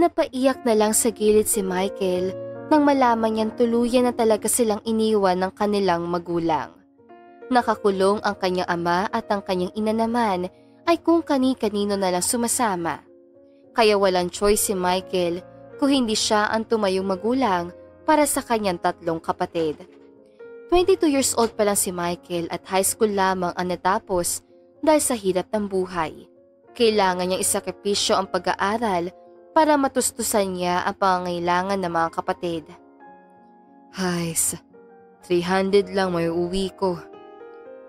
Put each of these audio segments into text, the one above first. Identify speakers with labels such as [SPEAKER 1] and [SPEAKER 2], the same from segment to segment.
[SPEAKER 1] Napaiyak na lang sa gilid si Michael nang malaman niyang tuluyan na talaga silang iniwan ng kanilang magulang. Nakakulong ang kanyang ama at ang kanyang ina naman ay kung kani-kanino na lang sumasama. Kaya walang choice si Michael kung hindi siya ang tumayong magulang para sa kanyang 3 kapatid. 22 years old pa lang si Michael at high school lamang ang natapos dahil sa hirap ng buhay. Kailangan niyang isakripisyo ang pag-aaral para matustusan niya ang pangangailangan ng mga kapatid. Hays, 300 lang may uwi ko.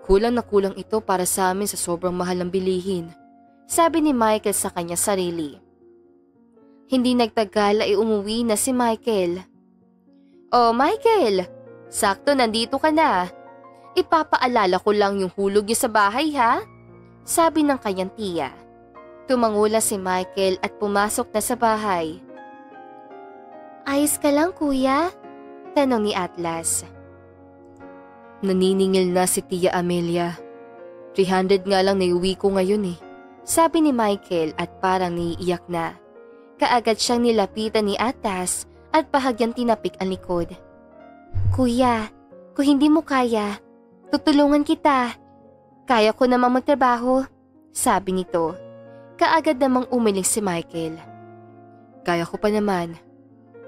[SPEAKER 1] Kulang na kulang ito para sa amin sa sobrang mahal ng bilihin, sabi ni Michael sa kanya sarili. Hindi nagtagal ay umuwi na si Michael. Oh Michael, sakto nandito ka na. Ipapaalala ko lang yung hulog niyo sa bahay ha, sabi ng kanyang tiya. Tumangula si Michael at pumasok na sa bahay. Ayos ka lang kuya? Tanong ni Atlas. Naniningil na si Tia Amelia. 300 nga lang naiuwi ko ngayon eh, sabi ni Michael at parang naiiyak na. Kaagad siyang nilapitan ni Atlas at bahagyang tinapik ang likod. Kuya, kung hindi mo kaya, tutulungan kita. Kaya ko namang magtrabaho, sabi nito. Kaagad namang umiling si Michael. Kaya ko pa naman.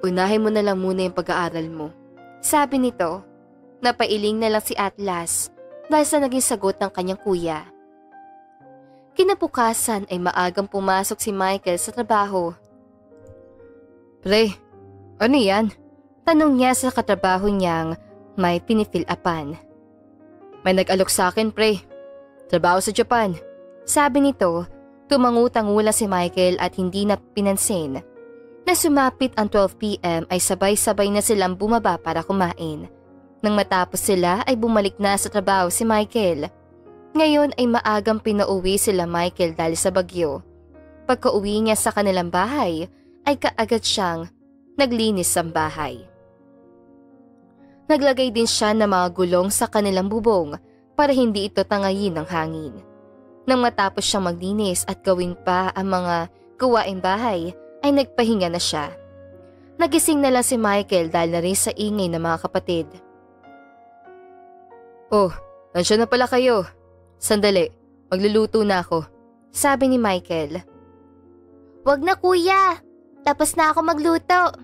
[SPEAKER 1] Unahin mo na lang muna yung pag-aaral mo, sabi nito. Napailing na lang si Atlas dahil sa naging sagot ng kanyang kuya. Kinabukasan ay maagang pumasok si Michael sa trabaho. Pre, ano yan? Tanong niya sa katrabaho niyang may pinifill-upan. May nag-alok sa akin pre. Trabaho sa Japan. Sabi nito, tumangutangula si Michael at hindi na pinansin. Na sumapit ang 12 p.m. ay sabay-sabay na silang bumaba para kumain. Nang matapos sila ay bumalik na sa trabaho si Michael. Ngayon ay maagang pinauwi sila Michael dahil sa bagyo. Pagka-uwi niya sa kanilang bahay ay kaagad siyang naglinis ng bahay. Naglagay din siya ng mga gulong sa kanilang bubong para hindi ito tangayin ng hangin. Nang matapos siyang maglinis at gawin pa ang mga gawaing bahay ay nagpahinga na siya. Nagising na lang si Michael dahil na rin sa ingay ng mga kapatid. Oh, nandiyan na pala kayo. Sandali, magluluto na ako, sabi ni Michael. Wag na kuya, tapos na ako magluto,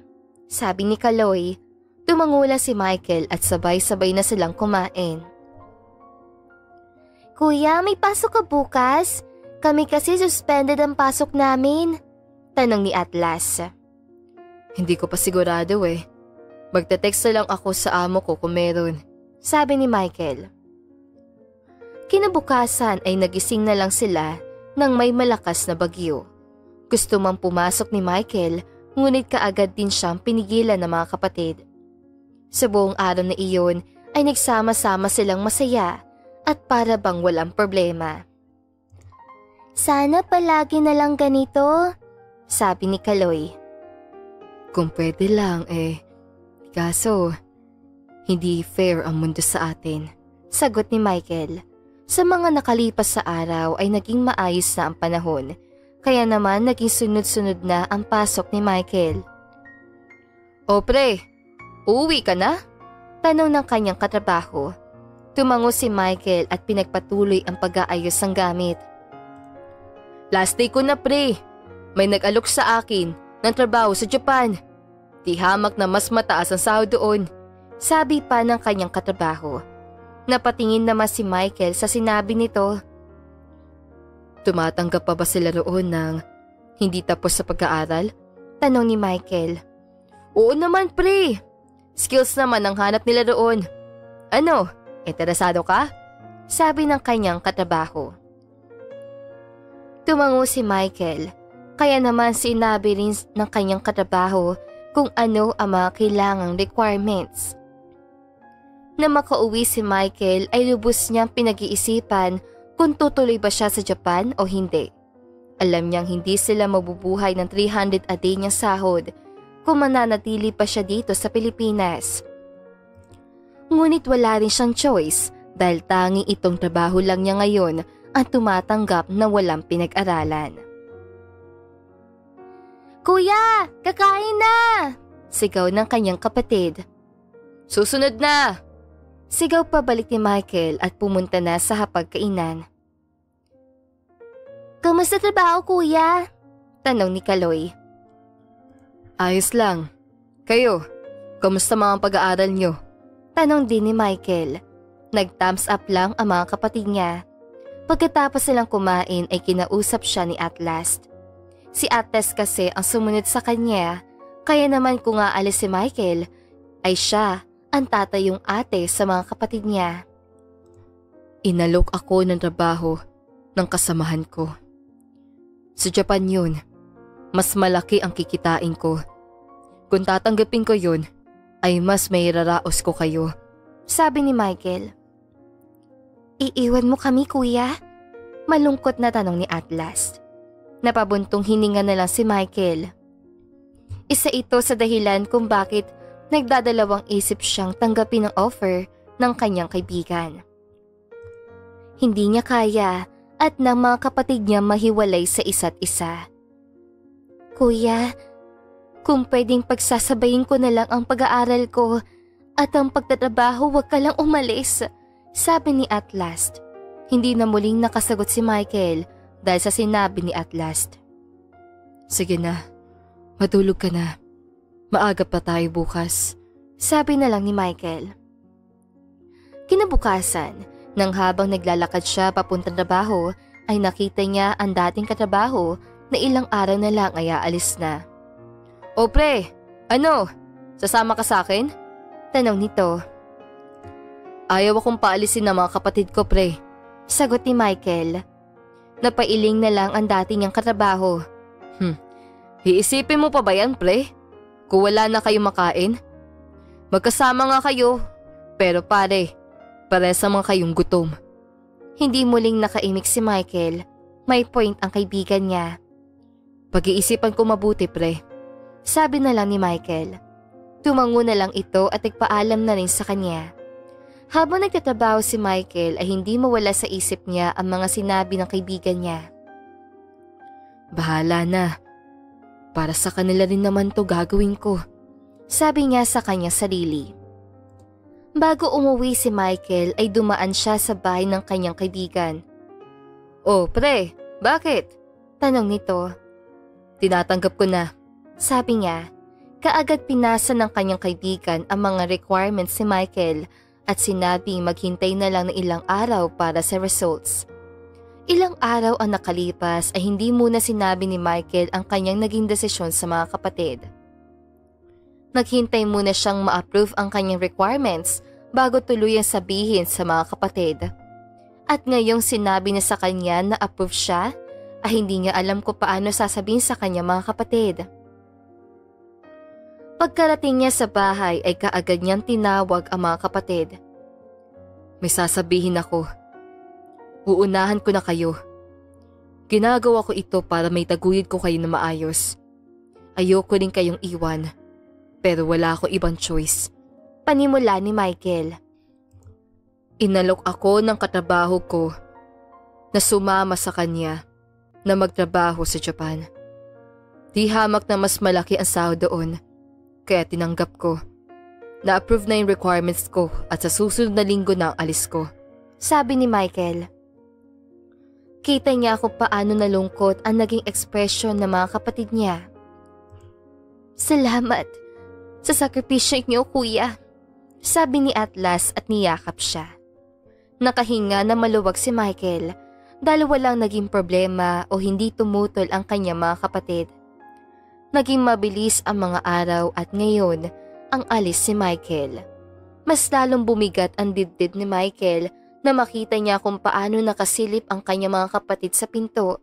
[SPEAKER 1] sabi ni Kaloy. Tumangula si Michael at sabay-sabay na silang kumain. Kuya, may pasok ka bukas? Kami kasi suspended ang pasok namin, tanong ni Atlas. Hindi ko pa sigurado eh. Magte-text na lang ako sa amo ko kung meron, sabi ni Michael. Kinabukasan ay nagising na lang sila nang may malakas na bagyo. Gusto mang pumasok ni Michael, ngunit kaagad din siyang pinigilan ng mga kapatid. Sa buong araw na iyon ay nagsama-sama silang masaya at para bang walang problema. Sana palagi na lang ganito, sabi ni Kaloy. Kung pwede lang eh, kaso hindi fair ang mundo sa atin, sagot ni Michael. Sa mga nakalipas sa araw ay naging maayos na ang panahon, kaya naman naging sunod-sunod na ang pasok ni Michael. O pre, uuwi ka na? Tanong ng kanyang katrabaho. Tumango si Michael at pinagpatuloy ang pag-aayos ng gamit. Last day ko na pre, may nag-alok sa akin ng trabaho sa Japan. Di hamak na mas mataas ang sahod doon, sabi pa ng kanyang katrabaho. Napatingin naman si Michael sa sinabi nito. Tumatanggap pa ba sila roon ng hindi tapos sa pag-aaral? Tanong ni Michael. Oo naman pre, skills naman ang hanap nila roon. Ano, interesado ka? Sabi ng kanyang katrabaho. Tumango si Michael, kaya naman sinabi rin ng kanyang katrabaho kung ano ang mga kailangang requirements. Na makauwi si Michael ay lubos niyang pinag-iisipan kung tutuloy ba siya sa Japan o hindi. Alam niyang hindi sila mabubuhay ng 300 a day niyang sahod kung mananatili pa siya dito sa Pilipinas. Ngunit wala rin siyang choice dahil tanging itong trabaho lang niya ngayon ang tumatanggap na walang pinag-aralan. Kuya, kakain na! Sigaw ng kanyang kapatid. Susunod na! Sigaw pabalik ni Michael at pumunta na sa hapagkainan. Kamusta trabaho, kuya? Tanong ni Kaloy. Ayos lang. Kayo, kamusta mga pag-aaral nyo? Tanong din ni Michael. Nag-thumbs up lang ang mga kapatid niya. Pagkatapos silang kumain ay kinausap siya ni Atlas. Si Atlas kasi ang sumunod sa kanya, kaya naman kung aalis si Michael, ay siya ang tatayong ate sa mga kapatid niya. Inalok ako ng trabaho ng kasamahan ko. Sa Japan yun, mas malaki ang kikitain ko. Kung tatanggapin ko yun, ay mas may raraos ko kayo. Sabi ni Michael. Iiwan mo kami, kuya? Malungkot na tanong ni Atlas. Napabuntong hininga na lang si Michael. Isa ito sa dahilan kung bakit nagdadalawang isip siyang tanggapin ang offer ng kanyang kaibigan. Hindi niya kaya at ng mga kapatid niya mahiwalay sa isa't isa. Kuya, kung pwedeng pagsasabayin ko na lang ang pag-aaral ko at ang pagtatrabaho, wag ka lang umalis, sabi ni Atlas. Hindi na muling nakasagot si Michael dahil sa sinabi ni Atlas. Sige na, matulog ka na. Maaga pa tayo bukas, sabi na lang ni Michael. Kinabukasan, nang habang naglalakad siya papuntang trabaho, ay nakita niya ang dating katrabaho na ilang araw na lang ay aalis na. O pre, ano? Sasama ka sa akin? Tanong nito. Ayaw akong paalisin ng mga kapatid ko, pre. Sagot ni Michael. Napailing na lang ang dati niyang katrabaho. Iisipin mo pa ba yan, pre? Kung wala na kayo makain? Magkasama nga kayo, pero pare, paresa mga kayong gutom. Hindi muling nakaimik si Michael. May point ang kaibigan niya. Pag-iisipan ko mabuti, pre. Sabi na lang ni Michael. Tumango na lang ito at nagpaalam na rin sa kanya. Habang nagtatrabaho si Michael ay hindi mawala sa isip niya ang mga sinabi ng kaibigan niya. Bahala na. Para sa kanila rin naman to gagawin ko. Sabi niya sa kanyang sarili. Bago umuwi si Michael ay dumaan siya sa bahay ng kanyang kaibigan. Oh pre, bakit? Tanong nito. Tinatanggap ko na. Sabi niya. Kaagad pinasa ng kanyang kaibigan ang mga requirements si Michael at sinabing maghintay na lang ng ilang araw para sa results. Ilang araw ang nakalipas ay hindi muna sinabi ni Michael ang kanyang naging desisyon sa mga kapatid. Naghintay muna siyang ma-approve ang kanyang requirements bago tuluyang sabihin sa mga kapatid. At ngayong sinabi niya sa kanya na approve siya, ay hindi niya alam kung paano sasabihin sa kanyang mga kapatid. Pagkarating niya sa bahay ay kaagad niyang tinawag ang mga kapatid. May sasabihin ako. Uunahan ko na kayo. Ginagawa ko ito para may taguyod ko kayo na maayos. Ayoko rin kayong iwan, pero wala ako ibang choice. Panimula ni Michael. Inalok ako ng katrabaho ko na sumama sa kanya na magtrabaho sa Japan. Di hamak na mas malaki ang sahod doon, kaya tinanggap ko. Na-approve na yung requirements ko at sa susunod na linggo na ang alis ko. Sabi ni Michael. Kita niya kung paano nalungkot ang naging ekspresyon ng mga kapatid niya. Salamat sa sakripisyo niyo, kuya. Sabi ni Atlas at niyakap siya. Nakahinga na maluwag si Michael dahil walang naging problema o hindi tumutol ang kanyang mga kapatid. Naging mabilis ang mga araw at ngayon ang alis si Michael. Mas lalong bumigat ang dibdib ni Michael na makita niya kung paano nakasilip ang kanyang mga kapatid sa pinto.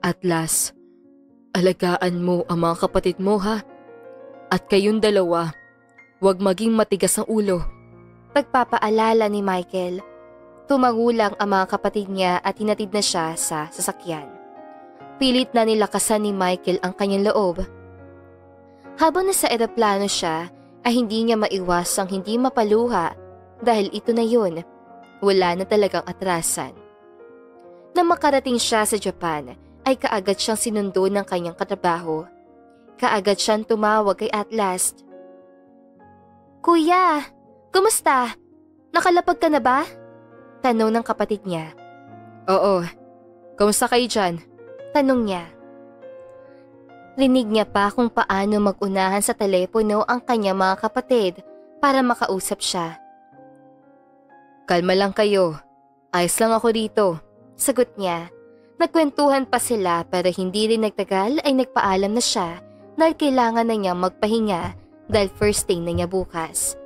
[SPEAKER 1] Atlas, alagaan mo ang mga kapatid mo ha. At kayong dalawa, huwag maging matigas ang ulo. Pagpapaalala ni Michael. Tumangulang ang mga kapatid niya at hinatid na siya sa sasakyan. Pilit na nilakasan ni Michael ang kanyang loob. Habang nasa eroplano siya, ay hindi niya maiwasang hindi mapaluha dahil ito na yun, wala na talagang atrasan. Nang makarating siya sa Japan, ay kaagad siyang sinundo ng kanyang katrabaho. Kaagad siyang tumawag kay Atlas. "Kuya, kumusta? Nakalapag ka na ba?" Tanong ng kapatid niya. "Oo, kumusta kayo dyan?" Tanong niya. Rinig niya pa kung paano mag-unahan sa telepono ang kanyang mga kapatid para makausap siya. "Kalma lang kayo. Ayos lang ako dito," sagot niya. Nagkwentuhan pa sila pero hindi rin nagtagal ay nagpaalam na siya dahil kailangan na niyang magpahinga dahil first day na niya bukas.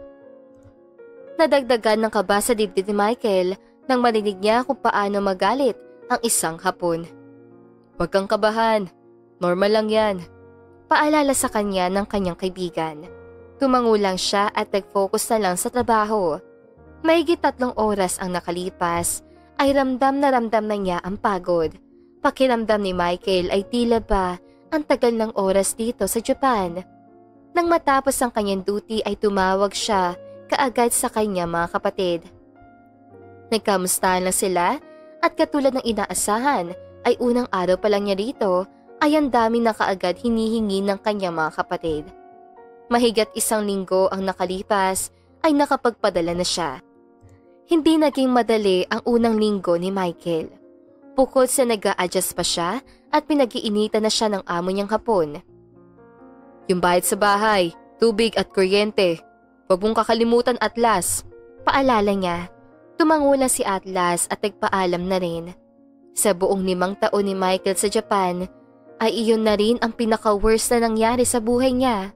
[SPEAKER 1] Nadagdagan ng kaba sa dibdib ni Michael nang marinig niya kung paano magalit ang isang Hapon. "Huwag kang kabahan, normal lang yan," paalala sa kanya ng kanyang kaibigan. Tumango lang siya at nag-focus na lang sa trabaho. Mahigit 3 oras ang nakalipas ay ramdam na niya ang pagod. Pakiramdam ni Michael ay tila ba ang tagal ng oras dito sa Japan. Nang matapos ang kanyang duty ay tumawag siya kaagad sa kanya mga kapatid. Nagkamustahan lang sila at katulad ng inaasahan ay unang araw pa lang niya rito ay ang dami na kaagad hinihingi ng kanyang mga kapatid. Mahigit 1 linggo ang nakalipas ay nakapagpadala na siya. Hindi naging madali ang unang linggo ni Michael. Bukod sa nag-a-adjust pa siya at pinag-iinitan na siya ng amo niyang Hapon. "Yung bayad sa bahay, tubig at kuryente. Huwag mong kakalimutan, Atlas," paalala niya. Tumango lang si Atlas at nagpaalam na rin. Sa buong 5 taon ni Michael sa Japan, ay iyon na rin ang pinaka-worst na nangyari sa buhay niya.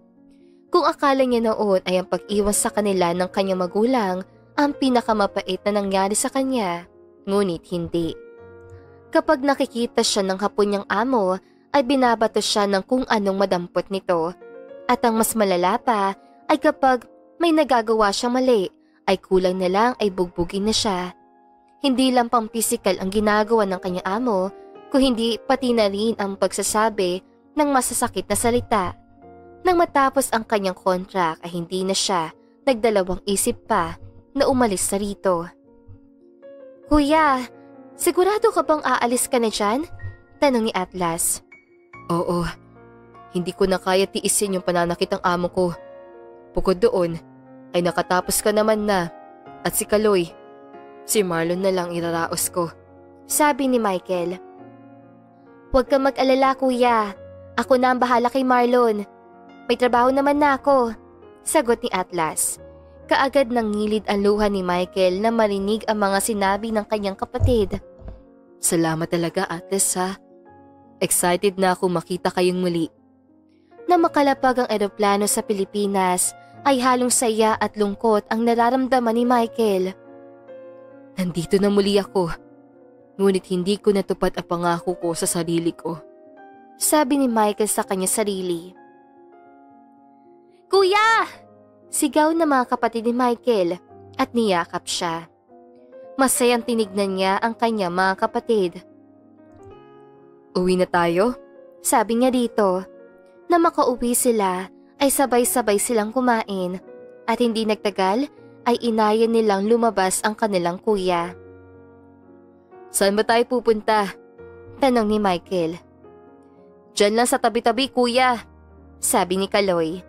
[SPEAKER 1] Kung akala niya noon ay ang pag-iwan sa kanila ng kanyang magulang ang pinakamapait na nangyari sa kanya, ngunit hindi. Kapag nakikita siya ng Hapon niyang amo, ay binabato siya ng kung anong madampot nito. At ang mas malala pa ay kapag may nagagawa siyang mali, ay kulang na lang ay bugbugin na siya. Hindi lang pang physical ang ginagawa ng kanyang amo, kung hindi pati na rin ang pagsasabi ng masasakit na salita. Nang matapos ang kanyang contract ay hindi na siya nagdalawang isip pa na umalis sa rito. "Kuya, sigurado ka bang aalis ka na dyan?" Tanong ni Atlas. "Oo, hindi ko na kaya tiisin yung pananakit ng amo ko. Bukod doon, ay nakatapos ka naman na at si Kaloy, si Marlon na lang iraraos ko," sabi ni Michael. "Huwag kang mag-alala kuya, ako na ang bahala kay Marlon. May trabaho naman na ako," sagot ni Atlas. Kaagad nangilid ang luha ni Michael na marinig ang mga sinabi ng kanyang kapatid. "Salamat talaga, Atlas ha. Excited na ako makita kayong muli." Nang makalapag ang eroplano sa Pilipinas, ay halong saya at lungkot ang nararamdaman ni Michael. "Nandito na muli ako, ngunit hindi ko natupad ang pangako ko sa sarili ko," sabi ni Michael sa kanya sarili. "Kuya!" Sigaw ng mga kapatid ni Michael at niyakap siya. Masayang tinignan niya ang kanyang mga kapatid. "Uwi na tayo?" sabi niya dito. Na makauwi sila ay sabay-sabay silang kumain at hindi nagtagal ay inayan nilang lumabas ang kanilang kuya. "Saan ba tayo pupunta?" tanong ni Michael. "Diyan lang sa tabi-tabi kuya," sabi ni Kaloy.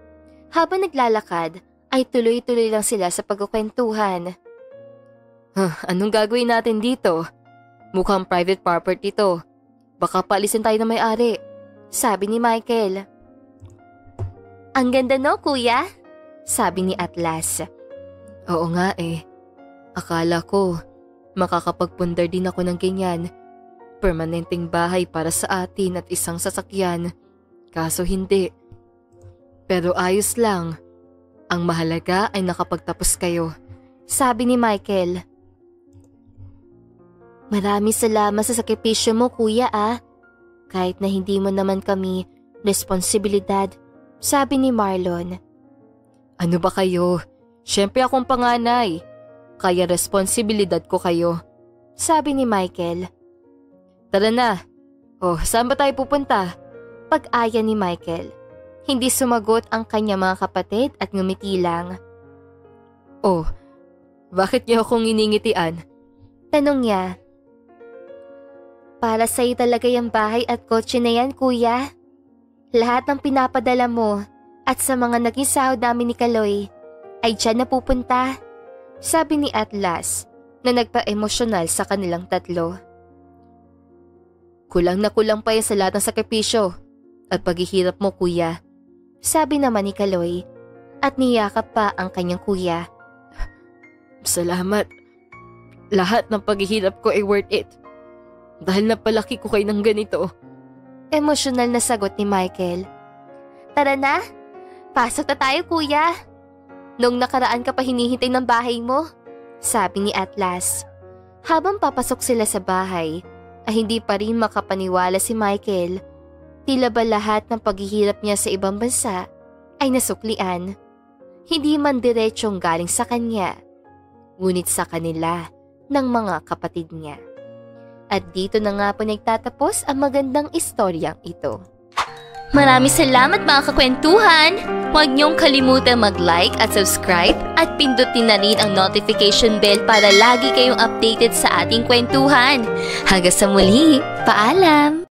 [SPEAKER 1] Habang naglalakad ay tuloy-tuloy lang sila sa pagkukwentuhan. Anong gagawin natin dito? Mukhang private property to. Baka paalisin tayo na may-ari," sabi ni Michael. "Ang ganda no, kuya?" sabi ni Atlas. "Oo nga eh. Akala ko makakapagpundar din ako ng ganyan. Permanenteng bahay para sa atin at isang sasakyan. Kaso hindi. Pero ayos lang. Ang mahalaga ay nakapagtapos kayo," sabi ni Michael. "Maraming salamat sa sakripisyo mo kuya Kahit na hindi mo naman kami responsibilidad," sabi ni Marlon. "Ano ba kayo? Siyempre akong panganay. Kaya responsibilidad ko kayo," sabi ni Michael. "Tara na. Saan ba tayo pupunta?" Pag-aya ni Michael. Hindi sumagot ang kanya mga kapatid at ngumiti lang. "Bakit niyo akong iningitian?" tanong niya. Para sa'yo talaga yung bahay at kotse na yan, kuya. Lahat ng pinapadala mo at sa mga naging sahod namin ni Kaloy ay dyan napupunta, sabi ni Atlas na nagpa-emosyonal sa kanilang tatlo. Kulang na kulang pa yan sa lahat ng sakripisyo at paghihirap mo, kuya, sabi naman ni Kaloy at niyakap pa ang kanyang kuya. Salamat. Lahat ng paghihirap ko ay worth it. Dahil napalaki ko kayo ng ganito. Emosyonal na sagot ni Michael. Tara na, pasok na tayo, kuya. Noong nakaraan ka pa hinihintay ng bahay mo, sabi ni Atlas. Habang papasok sila sa bahay, ay hindi pa rin makapaniwala si Michael. Tila ba lahat ng paghihirap niya sa ibang bansa ay nasuklian. Hindi man diretsyong galing sa kanya, ngunit sa kanila ng mga kapatid niya. At dito na nga po nagtatapos ang magandang istoryang ito. Maraming salamat mga kakwentuhan! Huwag niyong kalimutan mag-like at subscribe at pindutin na rin ang notification bell para lagi kayong updated sa ating kwentuhan. Hanggang sa muli, paalam!